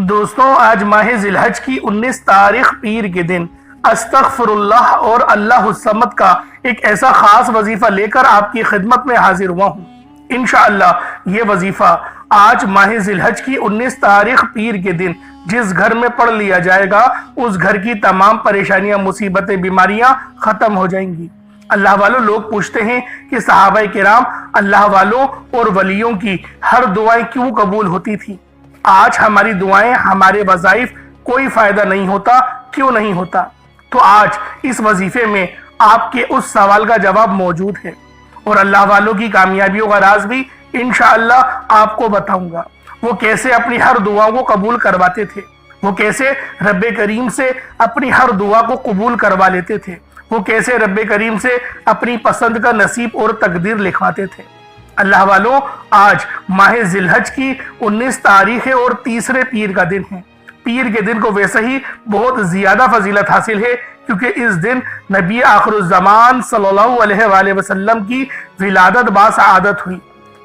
دوستوں آج ماہ ذی الحج کی 19 تاریخ پیر کے دن استغفر اللہ اور اللہ الصمد کا ایک ایسا خاص وظیفہ لے کر آپ کی خدمت میں حاضر ہوا ہوں۔ انشاءاللہ یہ وظیفہ آج ماہ ذی الحج کی 19 تاریخ پیر کے دن جس گھر میں پڑھ لیا جائے گا اس گھر کی تمام پریشانیاں، مصیبتیں، بیماریاں ختم ہو جائیں گی۔ اللہ والوں، لوگ پوچھتے ہیں کہ صحابہ کرام اللہ والوں اور ولیوں کی ہر دعائیں کیوں قبول ہوتی تھی؟ آج ہماری دعائیں، ہمارے وظائف کوئی فائدہ نہیں ہوتا، کیوں نہیں ہوتا؟ تو آج اس وظیفے میں آپ کے اس سوال کا جواب موجود ہے، اور اللہ والوں کی کامیابیوں کا راز بھی انشاءاللہ آپ کو بتاؤں گا۔ وہ کیسے اپنی ہر دعا کو قبول کرواتے تھے، وہ کیسے رب کریم سے اپنی ہر دعا کو قبول کروا لیتے تھے، وہ کیسے رب کریم سے اپنی پسند کا نصیب اور تقدیر لکھواتے تھے۔ اللہ والوں، آج ماہ ذی الحج کی 19 تاریخ ہے اور تیسرے پیر کا دن ہے۔ پیر کے دن کو ویسے ہی بہت زیادہ فضیلت حاصل ہے، کیونکہ اس دن نبی آخر الزمان صلی اللہ علیہ وآلہ وسلم کی ولادت باسعادت ہوئی۔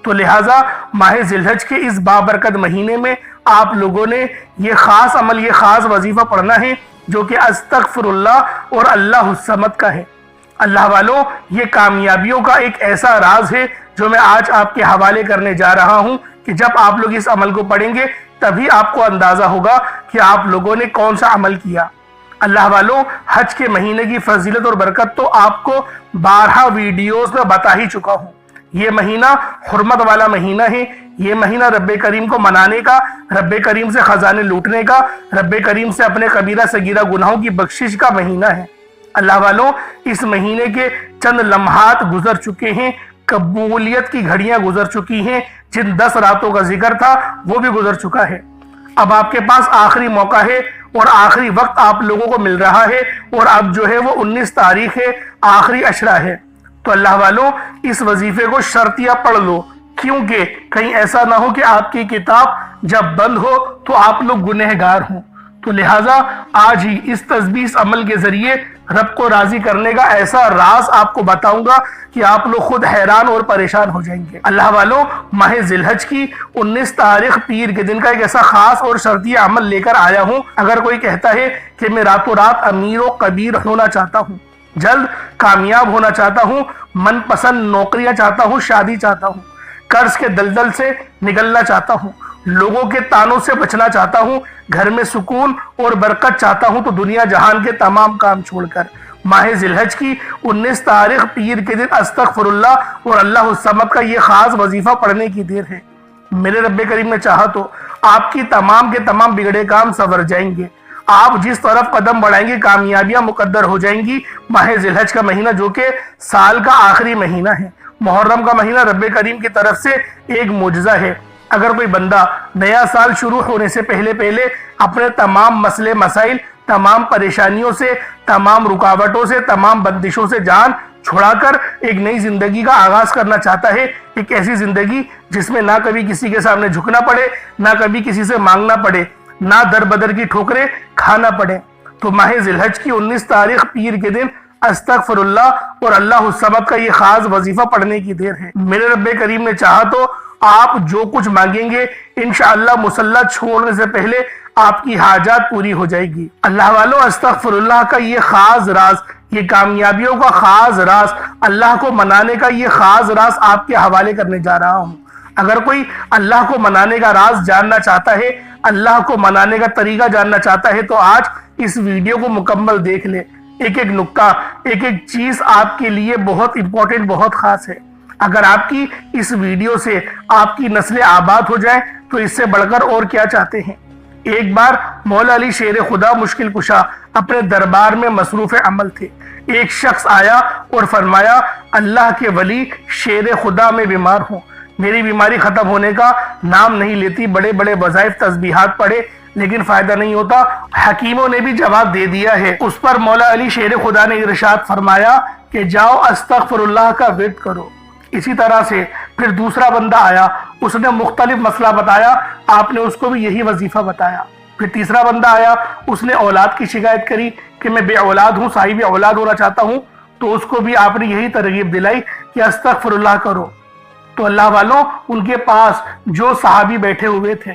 تو لہٰذا ماہ ذی الحج کے اس بابرکت مہینے میں آپ لوگوں نے یہ خاص عمل، یہ خاص وظیفہ پڑھنا ہے، جو کہ استغفر اللہ اور اللہ الصمد کا ہے۔ اللہ والوں، یہ کامیابیوں کا ایک ایسا راز ہے جو میں آج آپ کے حوالے کرنے جا رہا ہوں کہ جب آپ لوگ اس عمل کو پڑھیں گے تبھی آپ کو اندازہ ہوگا کہ آپ لوگوں نے کون سا عمل کیا۔ اللہ والوں، حج کے مہینے کی فضیلت اور برکت تو آپ کو 12 ویڈیوز میں بتا ہی چکا ہوں۔ یہ مہینہ حرمت والا مہینہ ہے، یہ مہینہ رب کریم کو منانے کا، رب کریم سے خزانے لوٹنے کا، رب کریم سے اپنے کبیرہ صغیرہ گناہوں کی بخشش کا مہینہ ہے۔ اللہ والوں، اس مہینے کے چند لمحات گزر چکے ہیں، قبولیت کی گھڑیاں گزر چکی ہیں، جن 10 راتوں کا ذکر تھا وہ بھی گزر چکا ہے۔ اب آپ کے پاس آخری موقع ہے اور آخری وقت آپ لوگوں کو مل رہا ہے، اور اب جو ہے وہ 19 تاریخ ہے، آخری عشرہ ہے۔ تو اللہ والوں، اس وظیفے کو شرطیہ پڑھ لو، کیونکہ کہیں ایسا نہ ہو کہ آپ کی کتاب جب بند ہو تو آپ لوگ گنہگار ہوں۔ تو لہٰذا آج ہی اس تسبیح عمل کے ذریعے رب کو راضی کرنے کا ایسا راز آپ کو بتاؤں گا کہ آپ لوگ خود حیران اور پریشان ہو جائیں گے۔ اللہ والوں، ماہ ذی الحج کی 19 تاریخ پیر کے دن کا ایک ایسا خاص اور شرطیہ عمل لے کر آیا ہوں۔ اگر کوئی کہتا ہے کہ میں راتوں رات امیر و کبیر ہونا چاہتا ہوں، جلد کامیاب ہونا چاہتا ہوں، من پسند نوکریاں چاہتا ہوں، شادی چاہتا ہوں، قرض کے دلدل سے نکلنا چاہتا ہوں، لوگوں کے تانوں سے بچنا چاہتا ہوں، گھر میں سکون اور برکت چاہتا ہوں، تو دنیا جہان کے تمام کام چھوڑ کر ماہ ذی الحج کی 19 تاریخ پیر کے دن استغفر اللہ اور اللہ الصمد کا یہ خاص وظیفہ پڑھنے کی دیر ہے۔ میرے رب کریم نے چاہا تو آپ کی تمام کے تمام بگڑے کام سنور جائیں گے۔ آپ جس طرف قدم بڑھائیں گے کامیابیاں مقدر ہو جائیں گی۔ ماہ ذی الحج کا مہینہ جو کہ سال کا آخری مہینہ ہے، محرم کا مہینہ رب کریم کی طرف سے ایک معجزہ ہے۔ اگر کوئی بندہ نیا سال شروع ہونے سے پہلے اپنے تمام مسئلے مسائل، تمام پریشانیوں سے، تمام رکاوٹوں سے، تمام بندشوں سے جان چھڑا کر ایک نئی زندگی کا آغاز کرنا چاہتا ہے، ایک ایسی زندگی جس میں نہ کبھی کسی کے سامنے جھکنا پڑے، نہ کبھی کسی سے مانگنا پڑے، نہ در بدر کی ٹھوکریں کھانا پڑے، تو ماہ ذی الحج کی 19 تاریخ پیر کے دن استغفر اللہ اور اللہ الصمد کا یہ خاص وظیفہ پڑھنے کی دیر ہے۔ میرے رب کریم نے چاہا تو آپ جو کچھ مانگیں گے انشاءاللہ مصلی چھوڑنے سے پہلے آپ کی حاجات پوری ہو جائے گی۔ اللہ والوں، استغفر اللہ کا یہ خاص راز، یہ کامیابیوں کا خاص راز، اللہ کو منانے کا یہ خاص راز آپ کے حوالے کرنے جا رہا ہوں۔ اگر کوئی اللہ کو منانے کا راز جاننا چاہتا ہے، اللہ کو منانے کا طریقہ جاننا چاہتا ہے، تو آج اس ویڈیو کو مکمل دیکھ لے۔ ایک ایک نکتہ، ایک ایک چیز آپ کے لیے بہت امپورٹنٹ، بہت خاص ہے۔ اگر آپ کی اس ویڈیو سے آپ کی نسلیں آباد ہو جائیں تو اس سے بڑھ کر اور کیا چاہتے ہیں؟ ایک بار مولا علی شیر خدا مشکل کشا اپنے دربار میں مصروف عمل تھے۔ ایک شخص آیا اور فرمایا، اللہ کے ولی شیر خدا میں بیمار ہوں، میری بیماری ختم ہونے کا نام نہیں لیتی، بڑے بڑے وظائف تسبیحات پڑھے لیکن فائدہ نہیں ہوتا۔ حکیموں نے بھی جواب دے دیا ہے۔ اس پر مولا علی شیر خدا نے ارشاد فرمایا کہ جاؤ استغفر اللہ کا ورد کرو۔ اسی طرح سے پھر دوسرا بندہ آیا، اس نے مختلف مسئلہ بتایا، آپ نے اس کو بھی یہی وظیفہ بتایا۔ پھر تیسرا بندہ آیا، اس نے اولاد کی شکایت کری کہ میں بے اولاد ہوں، صاحب اولاد ہونا چاہتا ہوں، تو اس کو بھی آپ نے یہی ترغیب دلائی کہ استغفر اللہ کرو۔ تو اللہ والوں، ان کے پاس جو صحابی بیٹھے ہوئے تھے،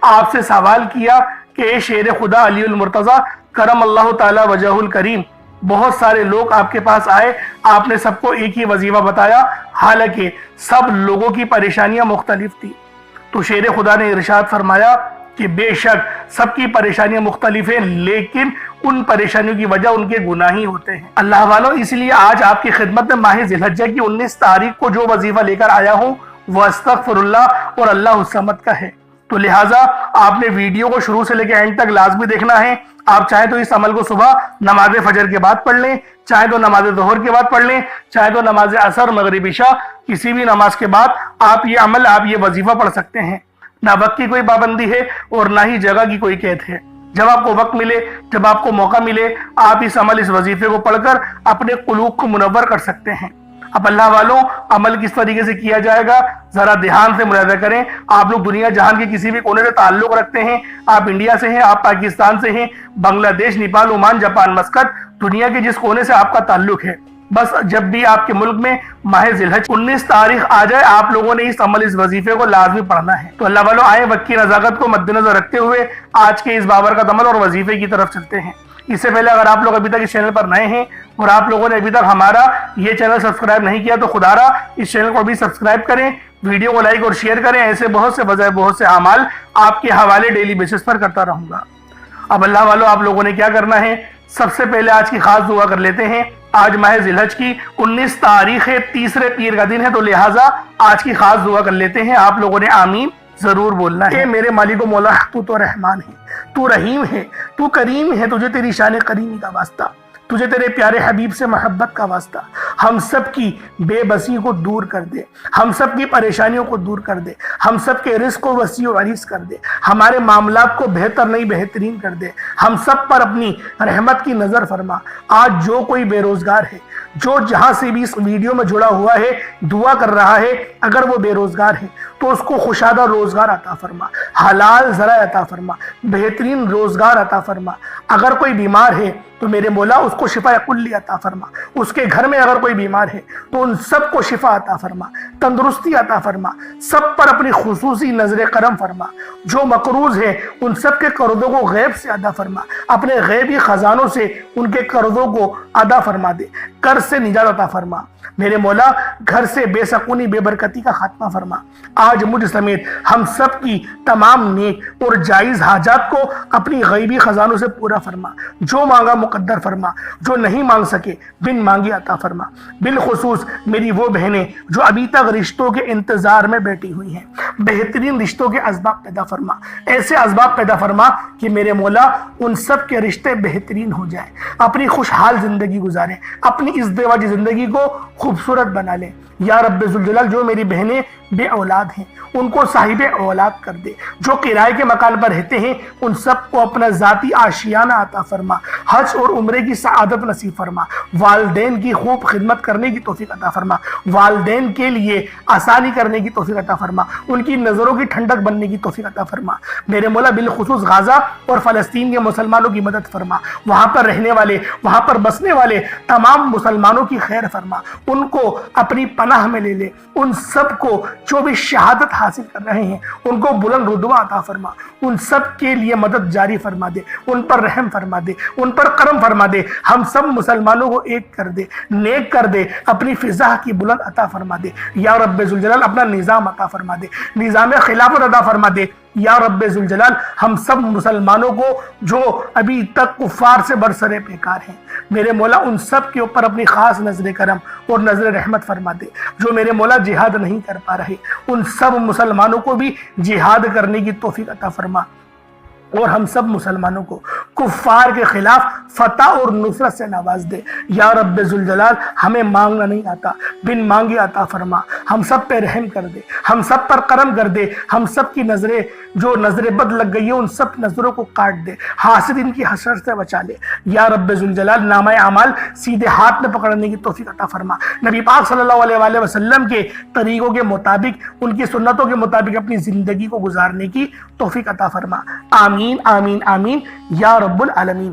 آپ سے سوال کیا کہ اے شیر خدا علی المرتضی کرم اللہ تعالی وجہ الکریم، بہت سارے لوگ آپ کے پاس آئے، آپ نے سب کو ایک ہی وظیفہ بتایا، حالانکہ سب لوگوں کی پریشانیاں مختلف تھی۔ تو شیر خدا نے ارشاد فرمایا کہ بے شک سب کی پریشانیاں مختلف ہیں، لیکن ان پریشانیوں کی وجہ ان کے گناہ ہی ہوتے ہیں۔ اللہ والو، اس لیے آج آپ کی خدمت میں ماہ ذی الحجہ کی 19 تاریخ کو جو وظیفہ لے کر آیا ہوں وہ استغفر اللہ اور اللہ الصمد کا ہے۔ تو لہٰذا آپ نے ویڈیو کو شروع سے لے کے اینڈ تک لازمی دیکھنا ہے۔ آپ چاہیں تو اس عمل کو صبح نماز فجر کے بعد پڑھ لیں، چاہے تو نماز ظہر کے بعد پڑھ لیں، چاہے تو نماز عصر مغرب عشاء کسی بھی نماز کے بعد آپ یہ عمل، آپ یہ وظیفہ پڑھ سکتے ہیں۔ نہ وقت کی کوئی پابندی ہے اور نہ ہی جگہ کی کوئی قید ہے۔ جب آپ کو وقت ملے، جب آپ کو موقع ملے، آپ اس عمل، اس وظیفے کو پڑھ کر اپنے قلوب کو منور کر سکتے ہیں۔ اب اللہ والوں، عمل کس طریقے سے کیا جائے گا ذرا دھیان سے ملاحظہ کریں۔ آپ لوگ دنیا جہان کے کسی بھی کونے سے تعلق رکھتے ہیں، آپ انڈیا سے ہیں، آپ پاکستان سے ہیں، بنگلہ دیش، نیپال، عمان، جاپان، مسقط، دنیا کے جس کونے سے آپ کا تعلق ہے، بس جب بھی آپ کے ملک میں ماہ ذی الحجہ 19 تاریخ آ جائے، آپ لوگوں نے اس عمل، اس وظیفے کو لازمی پڑھنا ہے۔ تو اللہ والوں، آئے وقت کی نزاکت کو مد نظر رکھتے ہوئے آج کے اس بابرکت عمل اور وظیفے کی طرف چلتے ہیں۔ اس سے پہلے اگر آپ لوگ ابھی تک اس چینل پر نئے ہیں اور آپ لوگوں نے ابھی تک ہمارا یہ چینل سبسکرائب نہیں کیا تو خدا را اس چینل کو بھی سبسکرائب کریں، ویڈیو کو لائک اور شیئر کریں۔ ایسے بہت سے بجائے بہت سے اعمال آپ کے حوالے ڈیلی بیسس پر کرتا رہوں گا۔ اب اللہ والوں، آپ لوگوں نے کیا کرنا ہے، سب سے پہلے آج کی خاص دعا کر لیتے ہیں۔ آج ماہ ذی الحجہ کی 19 تاریخ ہے، تیسرے پیر کا دن ہے، تو لہٰذا آج کی خاص دعا کر لیتے ہیں۔ آپ لوگوں نے آمین ضرور بولنا ہے۔ اے میرے مالک و مولا، تو رحمان ہے، تو رحیم ہے، تو کریم ہے، تجھے تیری شان کریمی کا واسطہ، تجھے تیرے پیارے حبیب سے محبت کا واسطہ، ہم سب کی بے بسی کو دور کر دے، ہم سب کی پریشانیوں کو دور کر دے، ہم سب کے رزق کو وسیع و عریض کر دے، ہمارے معاملات کو بہتر نہیں بہترین کر دے، ہم سب پر اپنی رحمت کی نظر فرما۔ آج جو کوئی بے روزگار ہے، جو جہاں سے بھی اس ویڈیو میں جڑا ہوا ہے، دعا کر رہا ہے، اگر وہ بے روزگار ہے تو اس کو خوشادہ روزگار عطا فرما، حلال ذرائع عطا فرما، بہترین روزگار عطا فرما۔ اگر کوئی بیمار ہے تو میرے مولا اس کو شفا کلی عطا فرما۔ اس کے گھر میں اگر کوئی بیمار ہے تو ان سب کو شفا عطا فرما، تندرستی عطا فرما، سب پر اپنی خصوصی نظر کرم فرما۔ جو مقروض ہے ان سب کے قرضوں کو غیب سے ادا فرما، اپنے غیبی خزانوں سے ان کے قرضوں کو ادا فرما دے، قرض سے نجات عطا فرما۔ میرے مولا گھر سے بے سکونی، بے برکتی کا خاتمہ فرما۔ آج مجھ سمیت ہم سب کی تمام نیک اور جائز حاجات کو اپنی غیبی خزانوں سے پورا فرما۔ جو مانگا مقدر فرما، جو نہیں مانگ سکے بن مانگی عطا فرما۔ بالخصوص میری وہ بہنیں جو ابھی تک رشتوں کے انتظار میں بیٹھی ہوئی ہیں، بہترین رشتوں کے اسباب پیدا فرما، ایسے اسباب پیدا فرما کہ میرے مولا ان سب کے رشتے بہترین ہو جائیں، اپنی خوشحال زندگی گزاریں، اپنی ازدواجی زندگی کو خوبصورت بنا لیں۔ یا رب ذوالجلال، جو میری بہنیں بے اولاد ہیں ان کو صاحب اولاد کر دے، جو کرائے کے مکان پر رہتے ہیں ان سب کو اپنا ذاتی آشیانہ عطا فرما، حج اور عمرے کی سعادت نصیب فرما، والدین کی خوب خدمت کرنے کی توفیق عطا فرما، والدین کے لیے آسانی کرنے کی توفیق عطا فرما، ان کی نظروں کی ٹھنڈک بننے کی توفیق عطا فرما۔ میرے مولا بالخصوص غزہ اور فلسطین کے مسلمانوں کی مدد فرما، وہاں پر رہنے والے، وہاں پر بسنے والے تمام مسلمانوں کی خیر فرما، ان کو اپنی پناہ میں لے لے، ان سب کو جو بھی شہادت حاصل کر رہے ہیں ان کو بلند رتبہ عطا فرما، ان سب کے لیے مدد جاری فرما دے، ان پر رحم فرما دے، ان پر کرم فرما دے، ہم سب مسلمانوں کو ایک کر دے، نیک کر دے، اپنی فضا کی بلند عطا فرما دے۔ یا رب ذوالجلال اپنا نظام عطا فرما دے، نظام خلافت عطا فرما دے۔ یا رب ذوالجلال ہم سب مسلمانوں کو جو ابھی تک کفار سے برسرے پیکار ہیں، میرے مولا ان سب کے اوپر اپنی خاص نظر کرم اور نظر رحمت فرما دے۔ جو میرے مولا جہاد نہیں کر پا رہے ان سب مسلمانوں کو بھی جہاد کرنے کی توفیق عطا فرما، اور ہم سب مسلمانوں کو کفار کے خلاف فتح اور نصرت سے نواز دے۔ یا رب ذوالجلال ہمیں مانگنا نہیں آتا، بن مانگے عطا فرما، ہم سب پہ رحم کر دے، ہم سب پر کرم کر دے، ہم سب کی نظریں جو نظر بد لگ گئی ہے ان سب نظروں کو کاٹ دے، حاسدین کی حسد سے بچا لے۔ یا رب ذوالجلال نامہ اعمال سیدھے ہاتھ میں پکڑنے کی توفیق عطا فرما، نبی پاک صلی اللہ علیہ وآلہ وسلم کے طریقوں کے مطابق، ان کی سنتوں کے مطابق اپنی زندگی کو گزارنے کی توفیق عطا فرما۔ آمین آمین آمین یا رب العالمین۔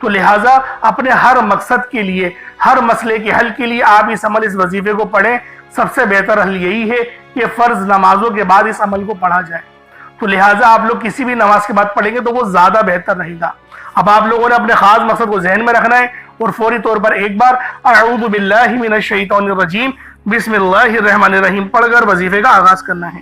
تو لہٰذا اپنے ہر مقصد کے لیے، ہر مسئلے کے حل کے لیے آپ اس وظیفے کو پڑھیں۔ سب سے بہتر حل یہی ہے کہ فرض نمازوں کے بعد اس عمل کو پڑھا جائے۔ تو لہٰذا آپ لوگ کسی بھی نماز کے بعد پڑھیں گے تو وہ زیادہ بہتر رہے گا۔ اب آپ لوگوں نے اپنے خاص مقصد کو ذہن میں رکھنا ہے اور فوری طور پر ایک بار اعوذ باللہ من الشیطان الرجیم بسم اللہ الرحمن الرحیم پڑھ کر وظیفے کا آغاز کرنا ہے۔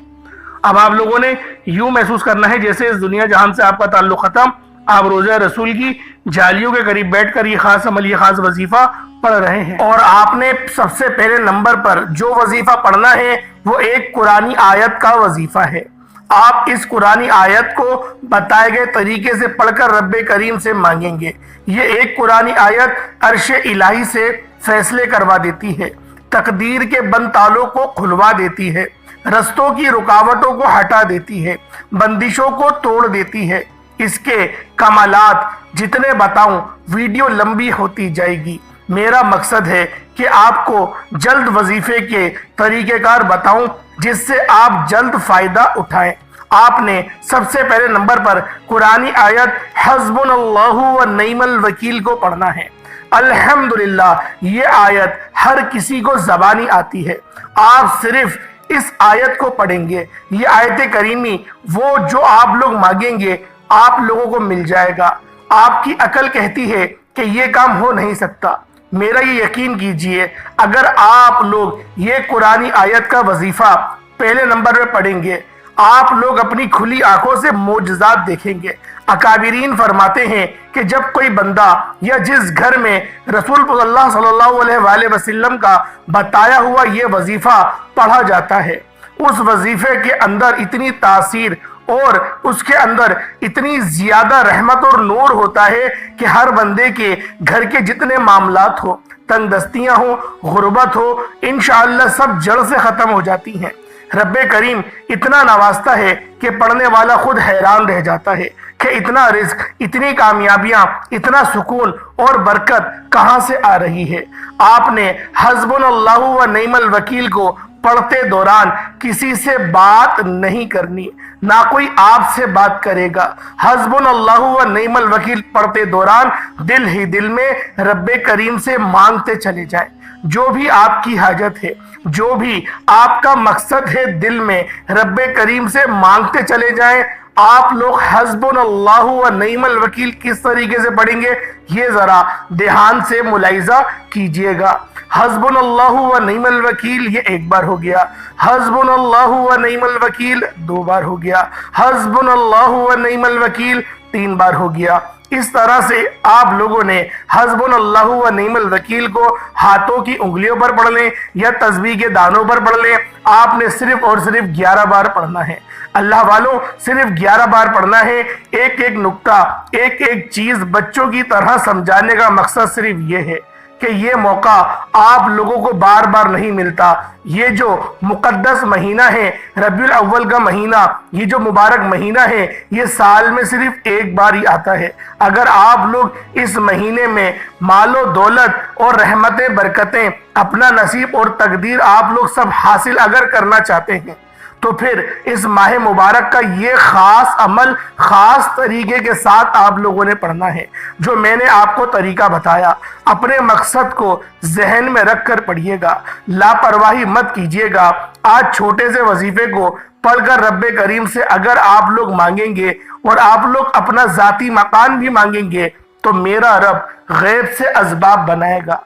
اب آپ لوگوں نے یوں محسوس کرنا ہے جیسے اس دنیا جہان سے آپ کا تعلق ختم، آپ روزہ رسول کی جالیوں کے قریب بیٹھ کر یہ خاص عمل، یہ خاص وظیفہ پڑھ رہے ہیں۔ اور آپ نے سب سے پہلے نمبر پر جو وظیفہ پڑھنا ہے وہ ایک قرآنی آیت کا وظیفہ ہے۔ آپ اس قرآنی آیت کو بتائے گئے طریقے سے پڑھ کر رب کریم سے مانگیں گے۔ یہ ایک قرآنی آیت عرش الہی سے فیصلے کروا دیتی ہے، تقدیر کے بند تالوں کو کھلوا دیتی ہے، رستوں کی رکاوٹوں کو ہٹا دیتی ہے، بندشوں کو توڑ دیتی ہے۔ اس کے کمالات جتنے بتاؤں ویڈیو لمبی ہوتی جائے گی۔ میرا مقصد ہے کہ آپ کو جلد وظیفے کے طریقہ کار بتاؤں جس سے آپ جلد فائدہ اٹھائیں۔ آپ نے سب سے پہلے نمبر پر قرآنی آیت حسبنا اللہ و نعم الوکیل کو پڑھنا ہے۔ الحمدللہ یہ آیت ہر کسی کو زبانی آتی ہے۔ آپ صرف اس آیت کو پڑھیں گے، یہ آیت کریمی وہ جو آپ لوگ مانگیں گے آپ لوگوں کو مل جائے گا۔ آپ کی عقل کہتی ہے کہ یہ کام ہو نہیں سکتا، میرا یہ یقین کیجئے اگر آپ لوگ یہ قرآنی آیت کا وظیفہ پہلے نمبر پہ پڑھیں گے آپ لوگ اپنی کھلی آنکھوں سے معجزات دیکھیں گے۔ اکابرین فرماتے ہیں کہ جب کوئی بندہ یا جس گھر میں رسول اللہ صلی اللہ علیہ وآلہ وسلم کا بتایا ہوا یہ وظیفہ پڑھا جاتا ہے، اس وظیفے کے اندر اتنی تاثیر اور اس کے اندر اتنی زیادہ رحمت اور نور ہوتا ہے کہ ہر بندے کے گھر کے جتنے معاملات ہو، تنگ دستیاں ہو، غربت ہو، انشاءاللہ سب جڑ سے ختم ہو جاتی ہیں۔ رب کریم اتنا نوازتا ہے کہ پڑھنے والا خود حیران رہ جاتا ہے کہ اتنا رزق، اتنی کامیابیاں، اتنا سکون اور برکت کہاں سے آ رہی ہے۔ آپ نے حسبنا اللہ و نعم الوکیل کو پڑھتے دوران کسی سے بات نہیں کرنی، نہ کوئی آپ سے بات کرے گا۔ حسبنا اللہ و نعم الوکیل پڑھتے دوران دل ہی دل میں رب کریم سے مانگتے چلے جائیں۔ جو بھی آپ کی حاجت ہے، جو بھی آپ کا مقصد ہے دل میں رب کریم سے مانگتے چلے جائیں۔ آپ لوگ حسبنا اللہ و نعم الوکیل کس طریقے سے پڑھیں گے یہ ذرا دھیان سے ملاحظہ کیجئے گا۔ حسبنا اللہ و نعم الوکیل یہ ایک بار ہو گیا، حسبنا اللہ و نعم الوکیل دو بار ہو گیا، حسبنا اللہ و نعم الوکیل تین بار ہو گیا۔ اس طرح سے آپ لوگوں نے حسبنا اللہ و نعم الوکیل کو ہاتھوں کی انگلیوں پر پڑھ لیں یا تسبیح کے دانوں پر پڑھ لیں۔ آپ نے صرف اور صرف 11 بار پڑھنا ہے۔ اللہ والوں صرف 11 بار پڑھنا ہے۔ ایک ایک نقطہ، ایک ایک چیز بچوں کی طرح سمجھانے کا مقصد صرف یہ ہے کہ یہ موقع آپ لوگوں کو بار بار نہیں ملتا۔ یہ جو مقدس مہینہ ہے ربیع الاول کا مہینہ، یہ جو مبارک مہینہ ہے یہ سال میں صرف ایک بار ہی آتا ہے۔ اگر آپ لوگ اس مہینے میں مال و دولت اور رحمتیں، برکتیں، اپنا نصیب اور تقدیر آپ لوگ سب حاصل اگر کرنا چاہتے ہیں تو پھر اس ماہ مبارک کا یہ خاص عمل خاص طریقے کے ساتھ آپ لوگوں نے پڑھنا ہے۔ جو میں نے آپ کو طریقہ بتایا اپنے مقصد کو ذہن میں رکھ کر پڑھیے گا، لاپرواہی مت کیجیے گا۔ آج چھوٹے سے وظیفے کو پڑھ کر رب کریم سے اگر آپ لوگ مانگیں گے اور آپ لوگ اپنا ذاتی مکان بھی مانگیں گے تو میرا رب غیب سے اسباب بنائے گا۔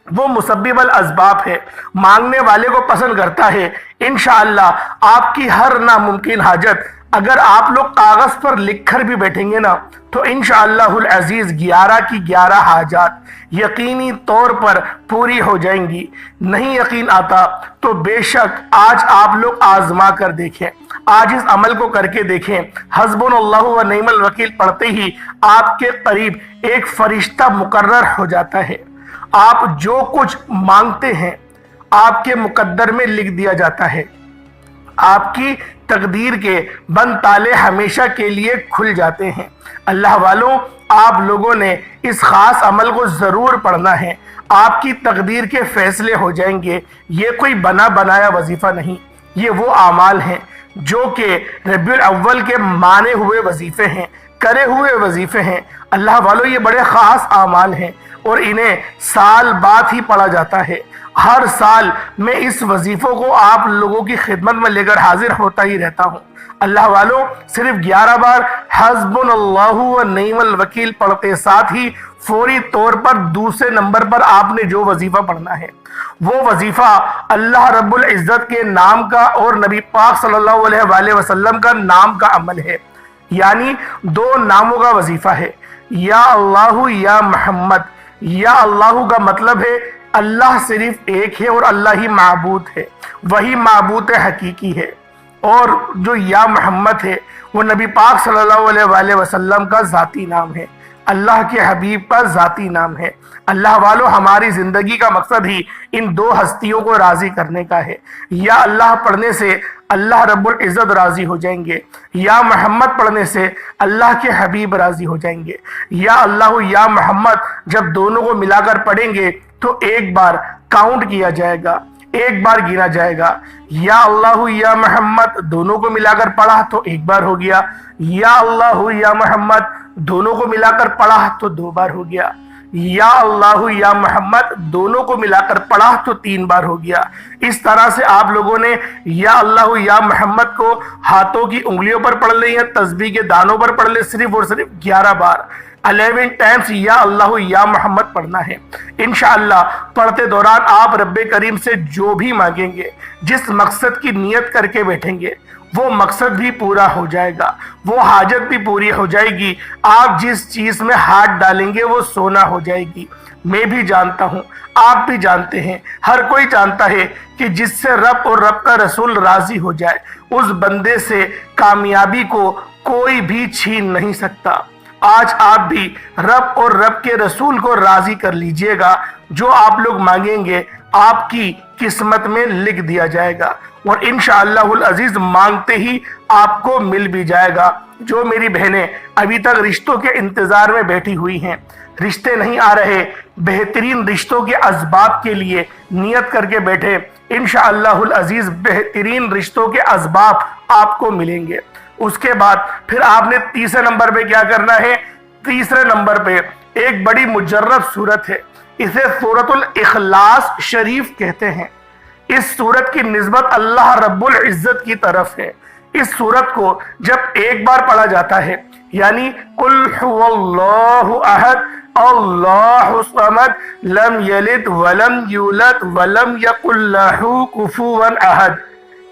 وہ مسبب الاسباب ہے، مانگنے والے کو پسند کرتا ہے۔ انشاءاللہ آپ کی ہر ناممکن حاجت اگر آپ لوگ کاغذ پر لکھ کر بھی بیٹھیں گے نا تو انشاءاللہ العزیز 11 کی 11 حاجات یقینی طور پر پوری ہو جائیں گی۔ نہیں یقین آتا تو بے شک آج آپ لوگ آزما کر دیکھیں، آج اس عمل کو کر کے دیکھیں۔ حسبنا اللہ و نعم الوکیل پڑھتے ہی آپ کے قریب ایک فرشتہ مقرر ہو جاتا ہے۔ آپ جو کچھ مانگتے ہیں آپ کے مقدر میں لکھ دیا جاتا ہے۔ آپ کی تقدیر کے بند تالے ہمیشہ کے لیے کھل جاتے ہیں۔ اللہ والوں آپ لوگوں نے اس خاص عمل کو ضرور پڑھنا ہے، آپ کی تقدیر کے فیصلے ہو جائیں گے۔ یہ کوئی بنا بنایا وظیفہ نہیں، یہ وہ اعمال ہیں جو کہ ربیع الاول کے مانے ہوئے وظیفے ہیں، کرے ہوئے وظیفے ہیں۔ اللہ والوں یہ بڑے خاص اعمال ہیں اور انہیں سال بعد ہی پڑھا جاتا ہے۔ ہر سال میں اس وظیفوں کو آپ لوگوں کی خدمت میں لے کر حاضر ہوتا ہی رہتا ہوں۔ اللہ والوں صرف 11 بار حسبنا اللہ و نعم الوکیل پڑھتے ساتھ ہی فوری طور پر دوسرے نمبر پر آپ نے جو وظیفہ پڑھنا ہے وہ وظیفہ اللہ رب العزت کے نام کا اور نبی پاک صلی اللہ علیہ وآلہ وسلم کا نام کا عمل ہے، یعنی 2 ناموں کا وظیفہ ہے۔ یا اللہ یا محمد، یا اللہ کا مطلب ہے اللہ صرف ایک ہے اور اللہ ہی معبود ہے، وہی معبود حقیقی ہے، اور جو یا محمد ہے وہ نبی پاک صلی اللہ علیہ وآلہ وسلم کا ذاتی نام ہے، اللہ کے حبیب کا ذاتی نام ہے۔ اللہ والوں ہماری زندگی کا مقصد ہی ان 2 ہستیوں کو راضی کرنے کا ہے۔ یا اللہ پڑھنے سے اللہ رب العزت راضی ہو جائیں گے، یا محمد پڑھنے سے اللہ کے حبیب راضی ہو جائیں گے۔ یا اللہ یا محمد جب دونوں کو ملا کر پڑھیں گے تو ایک بار کاؤنٹ کیا جائے گا، ایک بار گنا جائے گا۔ یا اللہ یا محمد دونوں کو ملا کر پڑھا تو ایک بار ہو گیا، یا اللہ یا محمد دونوں کو ملا کر پڑھا تو 2 بار ہو گیا، یا اللہ یا محمد دونوں کو ملا کر پڑھا تو 3 بار ہو گیا۔ اس طرح سے آپ لوگوں نے یا اللہ یا محمد کو ہاتھوں کی انگلیوں پر پڑھ لیں یا تسبیح کے دانوں پر پڑھ لیں، صرف اور صرف 11 بار 11 ٹائمز یا اللہ یا محمد پڑھنا ہے۔ انشاءاللہ پڑھتے دوران آپ رب کریم سے جو بھی مانگیں گے، جس مقصد کی نیت کر کے بیٹھیں گے، وہ مقصد بھی پورا ہو جائے گا، وہ حاجت بھی پوری ہو جائے گی۔ آپ جس چیز میں ہاتھ ڈالیں گے وہ سونا ہو جائے گی۔ میں بھی جانتا ہوں، آپ بھی جانتے ہیں، ہر کوئی جانتا ہے کہ جس سے رب اور رب کا رسول راضی ہو جائے اس بندے سے کامیابی کو کوئی بھی چھین نہیں سکتا۔ آج آپ بھی رب اور رب کے رسول کو راضی کر لیجئے گا، جو آپ لوگ مانگیں گے آپ کی قسمت میں لکھ دیا جائے گا، اور انشاءاللہ العزیز مانگتے ہی آپ کو مل بھی جائے گا۔ جو میری بہنیں ابھی تک رشتوں کے انتظار میں بیٹھی ہوئی ہیں، رشتے نہیں آ رہے، بہترین رشتوں کے اسباب کے لیے نیت کر کے بیٹھے، انشاءاللہ العزیز بہترین رشتوں کے اسباب آپ کو ملیں گے۔ اس کے بعد پھر آپ نے تیسرے نمبر پہ کیا کرنا ہے؟ تیسرے نمبر پہ ایک بڑی مجرب صورت ہے، اسے سورۃ الاخلاص شریف کہتے ہیں۔ اس سورت کی نسبت اللہ رب العزت کی طرف ہے۔ اس سورت کو جب ایک بار پڑھا جاتا ہے، یعنی قل هو اللہ احد اللہ الصمد لم یلد ولم یولد ولم یکن لہ کفوا احد،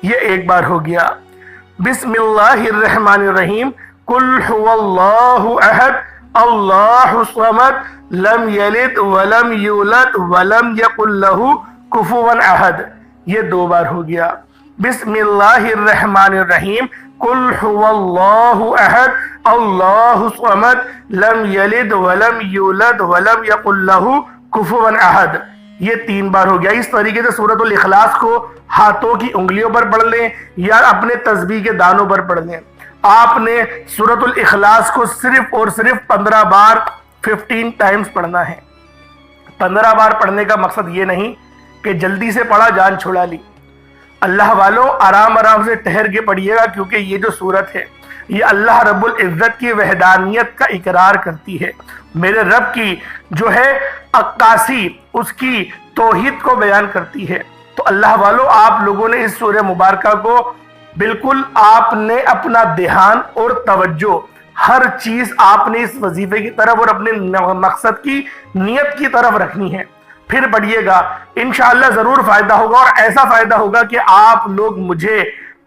یہ ایک بار ہو گیا۔ بسم اللہ الرحمن الرحیم قل هو اللہ احد اللہ الصمد لم یلد ولم یولد ولم یکن لہ کفوا احد، یہ 2 بار ہو گیا۔ بسم اللہ الرحمن الرحیم قل هو اللہ احد اللہ الصمد لم یلد ولم یولد ولم یکن لہ کفوا احد، یہ 3 بار ہو گیا۔ اس طریقے سے سورۃ الاخلاص کو ہاتھوں کی انگلیوں پر پڑھ لیں یا اپنے تسبیح کے دانوں پر پڑھ لیں۔ آپ نے سورۃ الاخلاص کو صرف اور صرف 15 بار 15 ٹائمز پڑھنا ہے۔ 15 بار پڑھنے کا مقصد یہ نہیں کہ جلدی سے پڑھا جان چھڑا لی۔ اللہ والوں آرام آرام سے ٹھہر کے پڑھیے گا، کیونکہ یہ جو سورت ہے یہ اللہ رب العزت کی وحدانیت کا اقرار کرتی ہے، میرے رب کی جو ہے عکاسی، اس کی توحید کو بیان کرتی ہے۔ تو اللہ والوں آپ لوگوں نے اس سورہ مبارکہ کو بالکل آپ نے اپنا دھیان اور توجہ ہر چیز آپ نے اس وظیفے کی طرف اور اپنے مقصد کی نیت کی طرف رکھنی ہے۔ پھر پڑھیے گا، انشاءاللہ ضرور فائدہ ہوگا، اور ایسا فائدہ ہوگا کہ آپ لوگ مجھے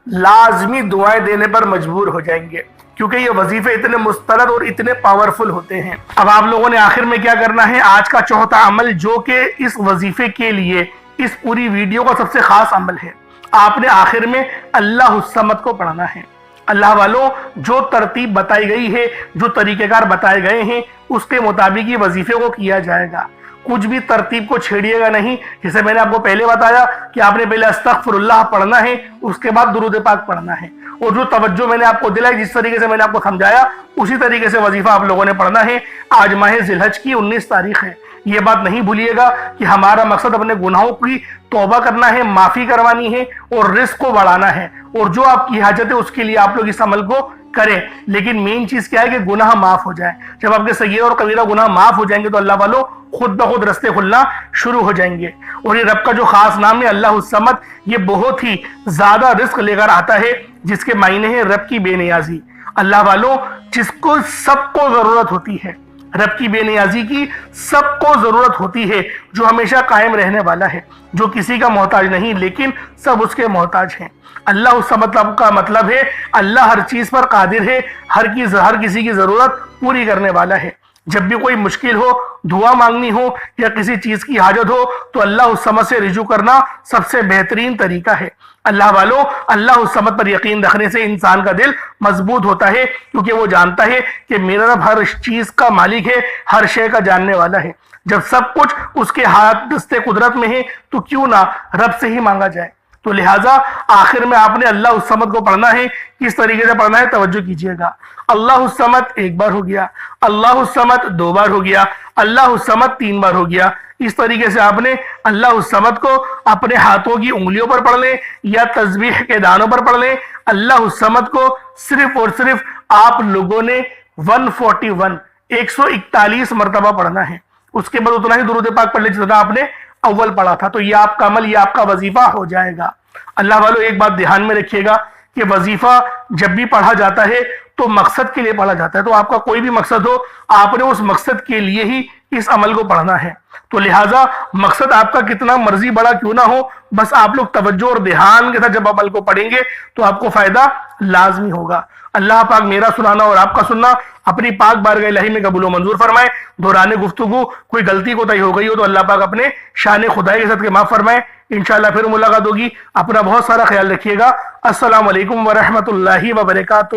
لازمی دعائیں دینے پر مجبور ہو جائیں گے، کیونکہ یہ وظیفے اتنے مستند اور اتنے پاورفل ہوتے ہیں۔ اب آپ لوگوں نے آخر میں کیا کرنا ہے؟ آج کا چوتھا عمل جو کہ اس وظیفے کے لیے اس پوری ویڈیو کا سب سے خاص عمل ہے، آپ نے آخر میں اللہ الصمد کو پڑھنا ہے۔ اللہ والوں جو ترتیب بتائی گئی ہے، جو طریقہ کار بتائے گئے ہیں، اس کے مطابق یہ وظیفے کو کیا جائے گا۔ کچھ بھی ترتیب کو چھیڑیے گا نہیں، جیسے میں نے آپ کو پہلے بتایا کہ آپ نے پہلے استغفر اللہ پڑھنا ہے، اس کے بعد درود پاک پڑھنا ہے، اور جو توجہ میں نے آپ کو دلائی، جس طریقے سے میں نے آپ کو سمجھایا، اسی طریقے سے وظیفہ آپ لوگوں نے پڑھنا ہے۔ آج ماہ ذی الحج کی 19 تاریخ ہے، یہ بات نہیں بھولیے گا کہ ہمارا مقصد اپنے گناہوں کی توبہ کرنا ہے، معافی کروانی ہے اور رزق کو بڑھانا ہے، اور جو آپ کی حاجت ہے اس کے لیے آپ لوگ اس عمل کو کریں، لیکن مین چیز کیا ہے کہ گناہ معاف ہو جائے۔ جب آپ کے صغیر اور کبیرہ گناہ معاف ہو جائیں گے تو اللہ والوں خود بخود رستے کھلنا شروع ہو جائیں گے۔ اور یہ رب کا جو خاص نام ہے اللہ الصمد، یہ بہت ہی زیادہ رزق لے کر آتا ہے، جس کے معنی ہے رب کی بے نیازی۔ اللہ والوں جس کو سب کو ضرورت ہوتی ہے، رب کی بے نیازی کی سب کو ضرورت ہوتی ہے، جو ہمیشہ قائم رہنے والا ہے، جو کسی کا محتاج نہیں لیکن سب اس کے محتاج ہیں۔ اللہ الصمد کا مطلب ہے اللہ ہر چیز پر قادر ہے، ہر کسی کی ضرورت پوری کرنے والا ہے۔ جب بھی کوئی مشکل ہو، دعا مانگنی ہو یا کسی چیز کی حاجت ہو تو اللہ الصمد سے رجوع کرنا سب سے بہترین طریقہ ہے۔ اللہ والوں اللہ الصمد پر یقین رکھنے سے انسان کا دل مضبوط ہوتا ہے، کیونکہ وہ جانتا ہے کہ میرا رب ہر چیز کا مالک ہے، ہر شے کا جاننے والا ہے۔ جب سب کچھ اس کے ہاتھ دستے قدرت میں ہے تو کیوں نہ رب سے ہی مانگا جائے۔ تو لہٰذا آخر میں آپ نے اللہ الصمد کو پڑھنا ہے۔ کس طریقے سے پڑھنا ہے توجہ کیجئے گا۔ اللہ الصمد ایک بار ہو گیا، اللہ الصمد دو بار ہو گیا، اللہ الصمد تین بار ہو گیا۔ اس طریقے سے آپ نے اللہ الصمد کو اپنے ہاتھوں کی انگلیوں پر پڑھ لیں یا تسبیح کے دانوں پر پڑھ لیں۔ اللہ الصمد کو صرف اور صرف آپ لوگوں نے 141 مرتبہ پڑھنا ہے۔ اس کے بعد اتنا ہی درود پاک پڑھ لیں جتنا آپ نے اول پڑھا تھا، تو یہ آپ کا عمل، یہ آپ کا وظیفہ ہو جائے گا۔ اللہ والوں ایک بات دھیان میں رکھیے گا کہ وظیفہ جب بھی پڑھا جاتا ہے تو مقصد کے لیے پڑھا جاتا ہے۔ تو آپ کا کوئی بھی مقصد ہو، آپ نے اس مقصد کے لیے ہی اس عمل کو پڑھنا ہے۔ تو لہٰذا مقصد آپ کا کتنا مرضی بڑا کیوں نہ ہو، بس آپ لوگ توجہ اور دھیان کے ساتھ جب عمل کو پڑھیں گے تو آپ کو فائدہ لازمی ہوگا۔ اللہ پاک میرا سنانا اور آپ کا سننا اپنی پاک بارگاہ الہی میں قبول و منظور فرمائے۔ دوران گفتگو کوئی غلطی کوتاہی ہو گئی ہو تو اللہ پاک اپنے شان خدائی کے ساتھ کے معاف فرمائے۔ انشاءاللہ پھر ملاقات ہوگی۔ اپنا بہت سارا خیال رکھیے گا۔ السلام علیکم ورحمۃ اللہ وبرکاتہ۔